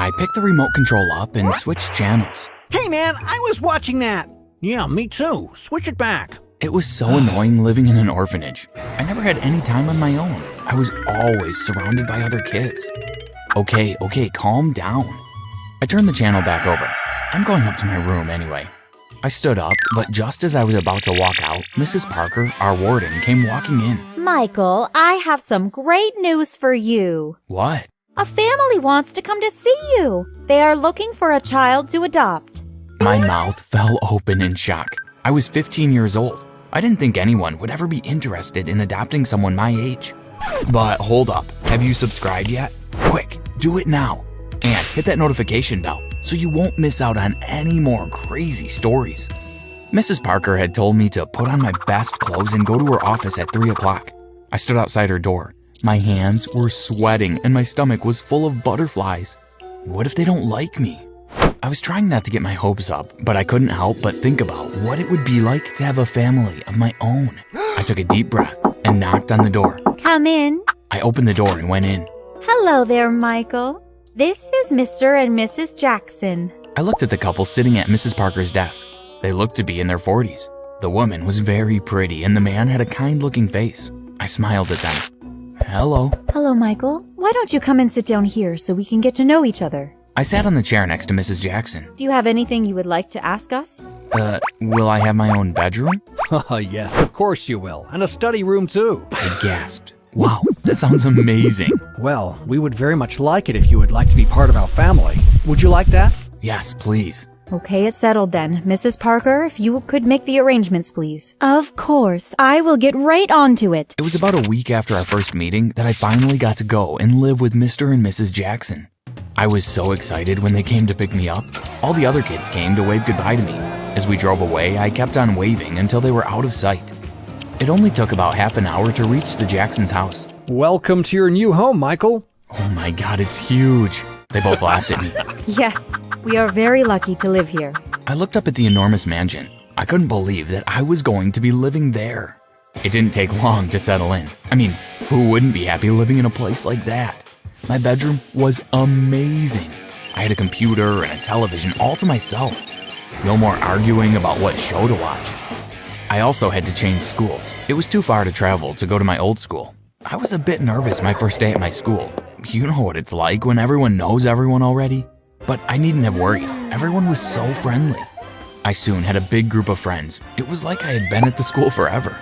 I picked the remote control up and switched channels. Hey man, I was watching that. Yeah, me too. Switch it back. It was so annoying living in an orphanage. I never had any time on my own. I was always surrounded by other kids. Okay, calm down. I turned the channel back over. I'm going up to my room anyway. I stood up, but just as I was about to walk out, Mrs. Parker, our warden, came walking in. Michael, I have some great news for you. What? A family wants to come to see you. They are looking for a child to adopt. My mouth fell open in shock. I was 15 years old. I didn't think anyone would ever be interested in adopting someone my age. But hold up, have you subscribed yet? Quick, do it now. And hit that notification bell so you won't miss out on any more crazy stories. Mrs. Parker had told me to put on my best clothes and go to her office at 3 o'clock. I stood outside her door. My hands were sweating and my stomach was full of butterflies. What if they don't like me? I was trying not to get my hopes up, but I couldn't help but think about what it would be like to have a family of my own. I took a deep breath and knocked on the door. Come in. I opened the door and went in. Hello there, Michael. This is Mr. and Mrs. Jackson. I looked at the couple sitting at Mrs. Parker's desk. They looked to be in their 40s. The woman was very pretty and the man had a kind-looking face. I smiled at them. Hello. Hello, Michael. Why don't you come and sit down here so we can get to know each other? I sat on the chair next to Mrs. Jackson. Do you have anything you would like to ask us? Will I have my own bedroom? Yes, of course you will. And a study room too. I gasped. Wow, that sounds amazing. Well, we would very much like it if you would like to be part of our family. Would you like that? Yes, please. Okay, it's settled then. Mrs. Parker, if you could make the arrangements, please. Of course. I will get right on to it. It was about a week after our first meeting that I finally got to go and live with Mr. and Mrs. Jackson. I was so excited when they came to pick me up. All the other kids came to wave goodbye to me. As we drove away, I kept on waving until they were out of sight. It only took about half an hour to reach the Jacksons' house. Welcome to your new home, Michael. Oh my God, it's huge. They both laughed at me. Yes, we are very lucky to live here. I looked up at the enormous mansion. I couldn't believe that I was going to be living there. It didn't take long to settle in. I mean, who wouldn't be happy living in a place like that? My bedroom was amazing. I had a computer and a television all to myself. No more arguing about what show to watch. I also had to change schools. It was too far to travel to go to my old school. I was a bit nervous my first day at my school. You know what it's like when everyone knows everyone already. But I needn't have worried. Everyone was so friendly. I soon had a big group of friends. It was like I had been at the school forever.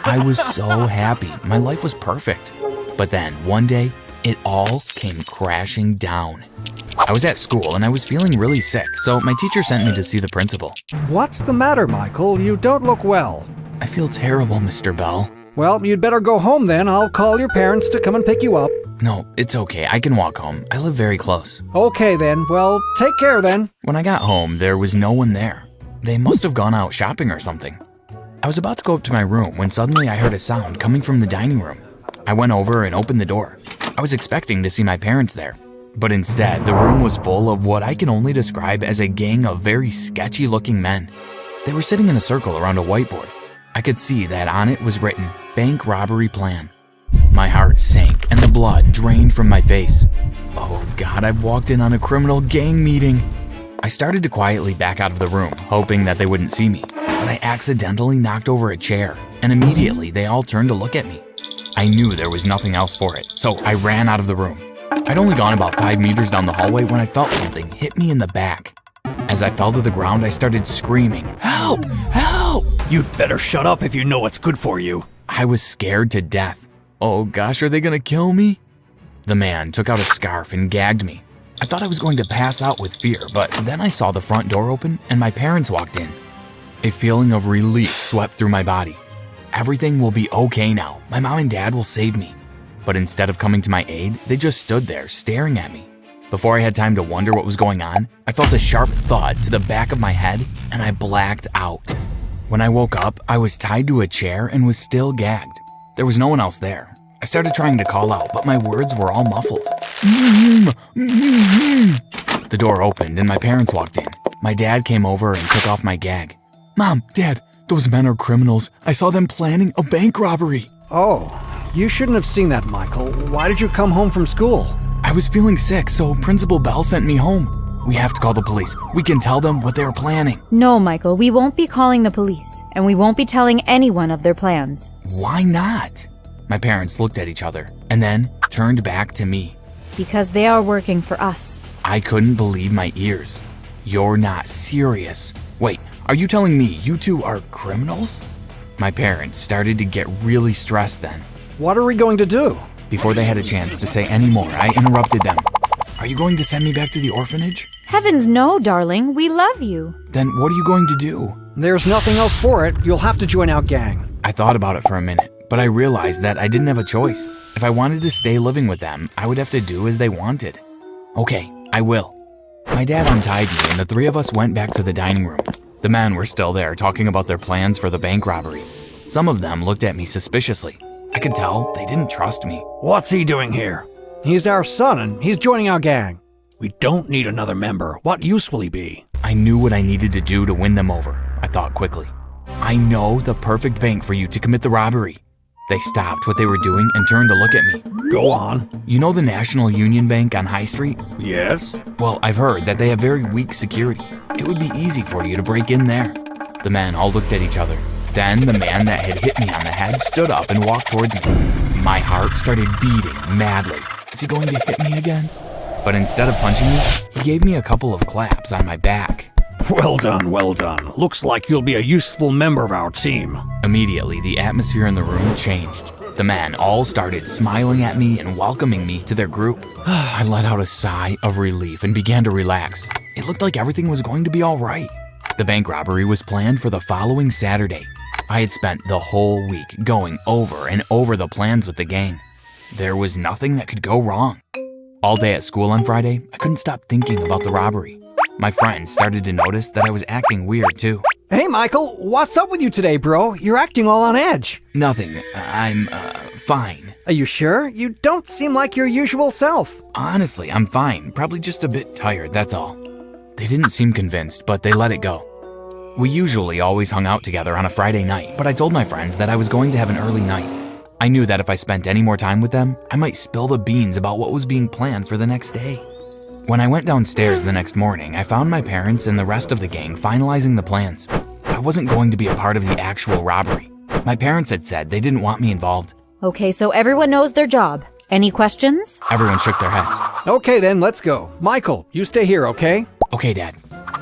I was so happy. My life was perfect. But then, one day, it all came crashing down. I was at school and I was feeling really sick, so my teacher sent me to see the principal. What's the matter, Michael? You don't look well. I feel terrible, Mr. Bell. Well, you'd better go home then. I'll call your parents to come and pick you up. No, it's okay. I can walk home. I live very close. Okay then. Well, take care then. When I got home, there was no one there. They must have gone out shopping or something. I was about to go up to my room when suddenly I heard a sound coming from the dining room. I went over and opened the door. I was expecting to see my parents there. But instead, the room was full of what I can only describe as a gang of very sketchy-looking men. They were sitting in a circle around a whiteboard. I could see that on it was written, "Bank Robbery Plan." My heart sank and the blood drained from my face. Oh God, I've walked in on a criminal gang meeting. I started to quietly back out of the room, hoping that they wouldn't see me. But I accidentally knocked over a chair, and immediately they all turned to look at me. I knew there was nothing else for it, so I ran out of the room. I'd only gone about 5 meters down the hallway when I felt something hit me in the back. As I fell to the ground, I started screaming, "Help! Help!" You'd better shut up if you know what's good for you. I was scared to death. Oh gosh, are they gonna kill me? The man took out a scarf and gagged me. I thought I was going to pass out with fear, but then I saw the front door open and my parents walked in. A feeling of relief swept through my body. Everything will be okay now. My mom and dad will save me. But instead of coming to my aid, they just stood there staring at me. Before I had time to wonder what was going on, I felt a sharp thud to the back of my head and I blacked out. When I woke up, I was tied to a chair and was still gagged. There was no one else there. I started trying to call out, but my words were all muffled. The door opened and my parents walked in. My dad came over and took off my gag. "Mom, Dad, those men are criminals. I saw them planning a bank robbery." Oh, you shouldn't have seen that, Michael. Why did you come home from school? I was feeling sick, so Principal Bell sent me home. We have to call the police. We can tell them what they were planning. No, Michael, we won't be calling the police, and we won't be telling anyone of their plans. Why not? My parents looked at each other and then turned back to me. Because they are working for us. I couldn't believe my ears. You're not serious. Wait, are you telling me you two are criminals? My parents started to get really stressed then. What are we going to do? Before they had a chance to say any more, I interrupted them. Are you going to send me back to the orphanage? Heavens no, darling. We love you. Then what are you going to do? There's nothing else for it. You'll have to join our gang. I thought about it for a minute, but I realized that I didn't have a choice. If I wanted to stay living with them, I would have to do as they wanted. Okay, I will. My dad untied me and the three of us went back to the dining room. The men were still there talking about their plans for the bank robbery. Some of them looked at me suspiciously. I could tell they didn't trust me. What's he doing here? He's our son and he's joining our gang. We don't need another member. What use will he be? I knew what I needed to do to win them over, I thought quickly. I know the perfect bank for you to commit the robbery. They stopped what they were doing and turned to look at me. Go on. You know the National Union Bank on High Street? Yes? Well, I've heard that they have very weak security. It would be easy for you to break in there. The men all looked at each other. Then the man that had hit me on the head stood up and walked towards me. My heart started beating madly. Is he going to hit me again? But instead of punching me, he gave me a couple of claps on my back. Well done, well done. Looks like you'll be a useful member of our team. Immediately, the atmosphere in the room changed. The men all started smiling at me and welcoming me to their group. I let out a sigh of relief and began to relax. It looked like everything was going to be all right. The bank robbery was planned for the following Saturday. I had spent the whole week going over and over the plans with the gang. There was nothing that could go wrong. All day at school on Friday, I couldn't stop thinking about the robbery. My friends started to notice that I was acting weird too. Hey, Michael, what's up with you today, bro? You're acting all on edge. Nothing. I'm fine. Are you sure? You don't seem like your usual self. Honestly, I'm fine. Probably just a bit tired, that's all. They didn't seem convinced, but they let it go. We usually always hung out together on a Friday night, but I told my friends that I was going to have an early night. I knew that if I spent any more time with them, I might spill the beans about what was being planned for the next day. When I went downstairs the next morning, I found my parents and the rest of the gang finalizing the plans. I wasn't going to be a part of the actual robbery. My parents had said they didn't want me involved. Okay, so everyone knows their job. Any questions? Everyone shook their heads. Okay then, let's go. Michael, you stay here, okay? Okay, Dad.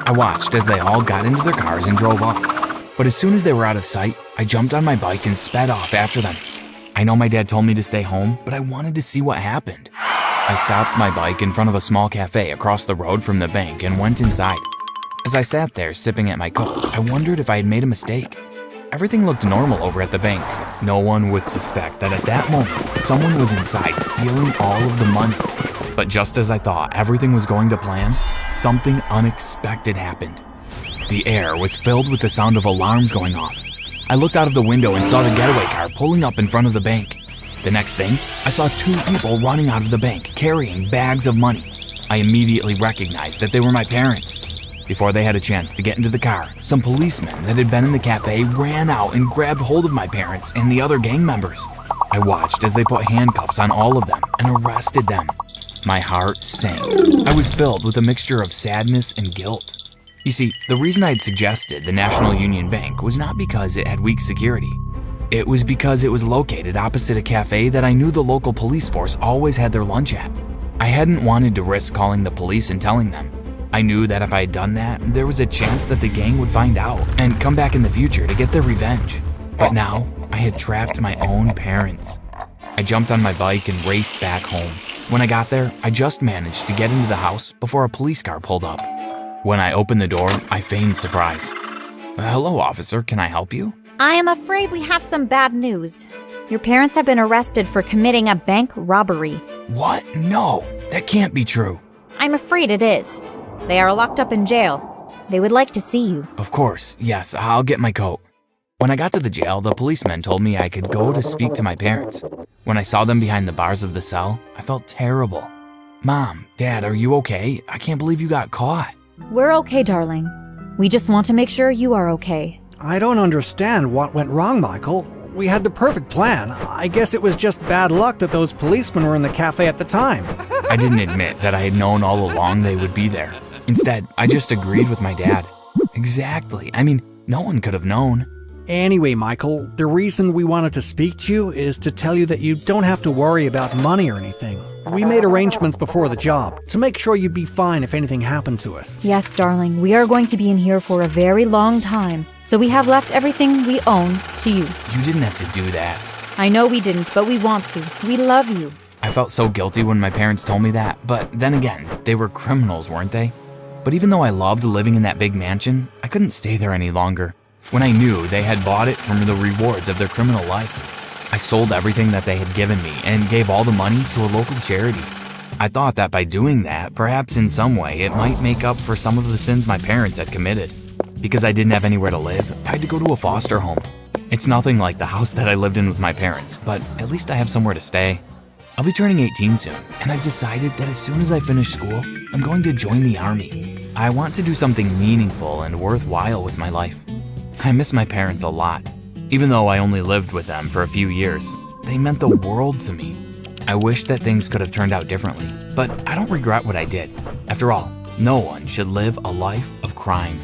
I watched as they all got into their cars and drove off. But as soon as they were out of sight, I jumped on my bike and sped off after them. I know my dad told me to stay home, but I wanted to see what happened. I stopped my bike in front of a small cafe across the road from the bank and went inside. As I sat there sipping at my Coke, I wondered if I had made a mistake. Everything looked normal over at the bank. No one would suspect that at that moment, someone was inside stealing all of the money. But just as I thought everything was going to plan, something unexpected happened. The air was filled with the sound of alarms going off. I looked out of the window and saw the getaway car pulling up in front of the bank. The next thing, I saw two people running out of the bank carrying bags of money. I immediately recognized that they were my parents. Before they had a chance to get into the car, some policemen that had been in the cafe ran out and grabbed hold of my parents and the other gang members. I watched as they put handcuffs on all of them and arrested them. My heart sank. I was filled with a mixture of sadness and guilt. You see, the reason I had suggested the National Union Bank was not because it had weak security. It was because it was located opposite a cafe that I knew the local police force always had their lunch at. I hadn't wanted to risk calling the police and telling them. I knew that if I had done that, there was a chance that the gang would find out and come back in the future to get their revenge. But now, I had trapped my own parents. I jumped on my bike and raced back home. When I got there, I just managed to get into the house before a police car pulled up. When I opened the door, I feigned surprise. Hello, officer, can I help you? I am afraid we have some bad news. Your parents have been arrested for committing a bank robbery. What? No, that can't be true. I'm afraid it is. They are locked up in jail. They would like to see you. Of course, yes, I'll get my coat. When I got to the jail, the policeman told me I could go to speak to my parents. When I saw them behind the bars of the cell, I felt terrible. Mom, Dad, are you okay? I can't believe you got caught. We're okay, darling. We just want to make sure you are okay. I don't understand what went wrong, Michael. We had the perfect plan. I guess it was just bad luck that those policemen were in the cafe at the time. I didn't admit that I had known all along they would be there. Instead, I just agreed with my dad. Exactly. I mean, no one could have known. Anyway, Michael, the reason we wanted to speak to you is to tell you that you don't have to worry about money or anything. We made arrangements before the job to make sure you'd be fine if anything happened to us. Yes, darling, we are going to be in here for a very long time, so we have left everything we own to you. You didn't have to do that. I know we didn't, but we want to. We love you. I felt so guilty when my parents told me that, but then again, they were criminals, weren't they? But even though I loved living in that big mansion, I couldn't stay there any longer. When I knew they had bought it from the rewards of their criminal life, I sold everything that they had given me and gave all the money to a local charity. I thought that by doing that, perhaps in some way, it might make up for some of the sins my parents had committed. Because I didn't have anywhere to live, I had to go to a foster home. It's nothing like the house that I lived in with my parents, but at least I have somewhere to stay. I'll be turning 18 soon, and I've decided that as soon as I finish school, I'm going to join the army. I want to do something meaningful and worthwhile with my life. I miss my parents a lot. Even though I only lived with them for a few years, they meant the world to me. I wish that things could have turned out differently, but I don't regret what I did. After all, no one should live a life of crime.